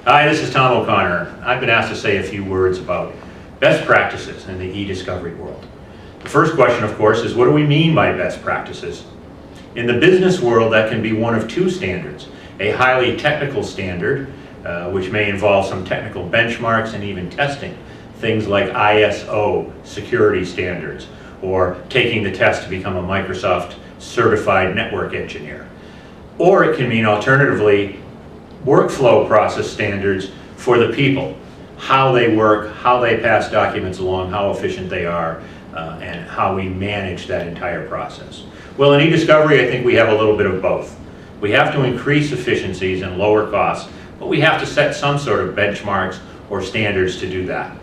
Hi, this is Tom O'Connor. I've been asked to say a few words about best practices in the eDiscovery world. The first question, of course, is what do we mean by best practices? In the business world, that can be one of two standards. A highly technical standard, which may involve some technical benchmarks and even testing, things like ISO security standards, or taking the test to become a Microsoft certified network engineer. Or it can mean, alternatively, workflow process standards for the people, how they work, how they pass documents along, how efficient they are, and how we manage that entire process. Well, in eDiscovery, I think we have a little bit of both. We have to increase efficiencies and lower costs, but we have to set some sort of benchmarks or standards to do that.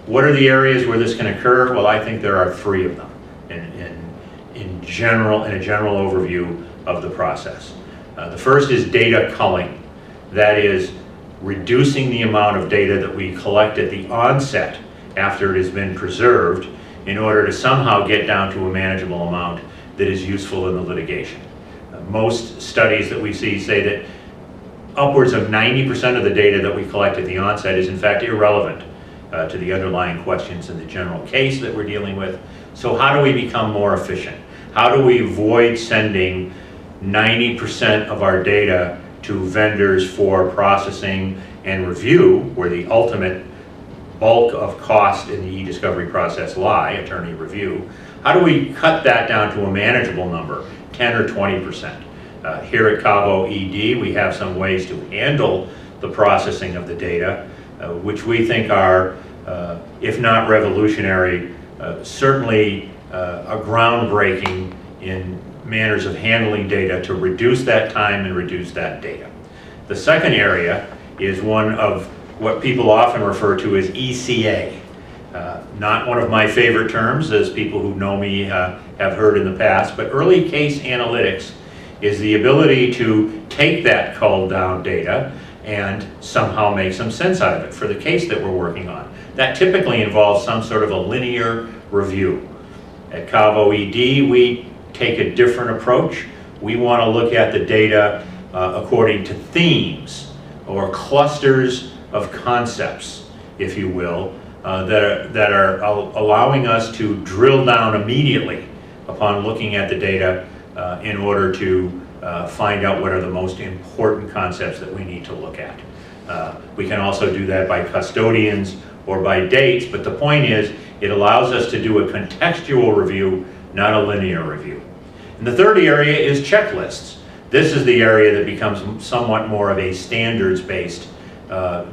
What are the areas where this can occur? Well, I think there are three of them in a general overview of the process. The first is data culling. That is reducing the amount of data that we collect at the onset after it has been preserved in order to somehow get down to a manageable amount that is useful in the litigation. Most studies that we see say that upwards of 90% of the data that we collect at the onset is in fact irrelevant to the underlying questions in the general case that we're dealing with. So how do we become more efficient? How do we avoid sending 90% of our data to vendors for processing and review, where the ultimate bulk of cost in the eDiscovery process lie, attorney review? How do we cut that down to a manageable number, 10 or 20%? Here at Cavo ED, we have some ways to handle the processing of the data, which we think are, if not revolutionary, certainly a groundbreaking in manners of handling data to reduce that time and reduce that data. The second area is one of what people often refer to as ECA. Not one of my favorite terms, as people who know me have heard in the past, but early case analytics is the ability to take that culled down data and somehow make some sense out of it for the case that we're working on. That typically involves some sort of a linear review. At Cavo ED, we take a different approach. We want to look at the data according to themes or clusters of concepts, if you will, that are allowing us to drill down immediately upon looking at the data in order to find out what are the most important concepts that we need to look at. We can also do that by custodians or by dates, but the point is it allows us to do a contextual review, not a linear review. And the third area is checklists. This is the area that becomes somewhat more of a standards-based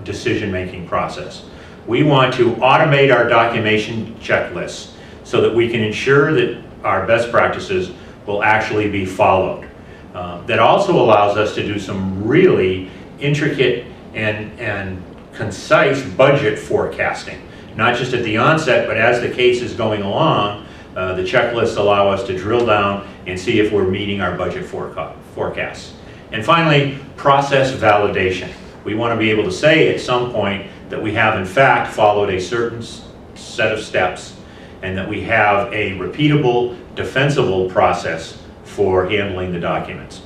decision-making process. We want to automate our documentation checklists so that we can ensure that our best practices will actually be followed. That also allows us to do some really intricate and concise budget forecasting, not just at the onset, but as the case is going along. The checklists allow us to drill down and see if we're meeting our budget forecasts. And finally, process validation. We want to be able to say at some point that we have in fact followed a certain set of steps and that we have a repeatable, defensible process for handling the documents.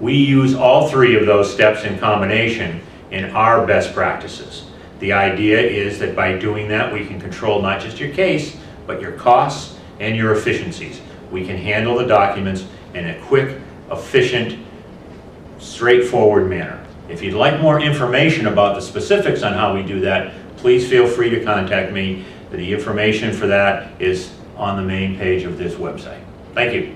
We use all three of those steps in combination in our best practices. The idea is that by doing that, we can control not just your case, but your costs and your efficiencies. We can handle the documents in a quick, efficient, straightforward manner. If you'd like more information about the specifics on how we do that, please feel free to contact me. The information for that is on the main page of this website. Thank you.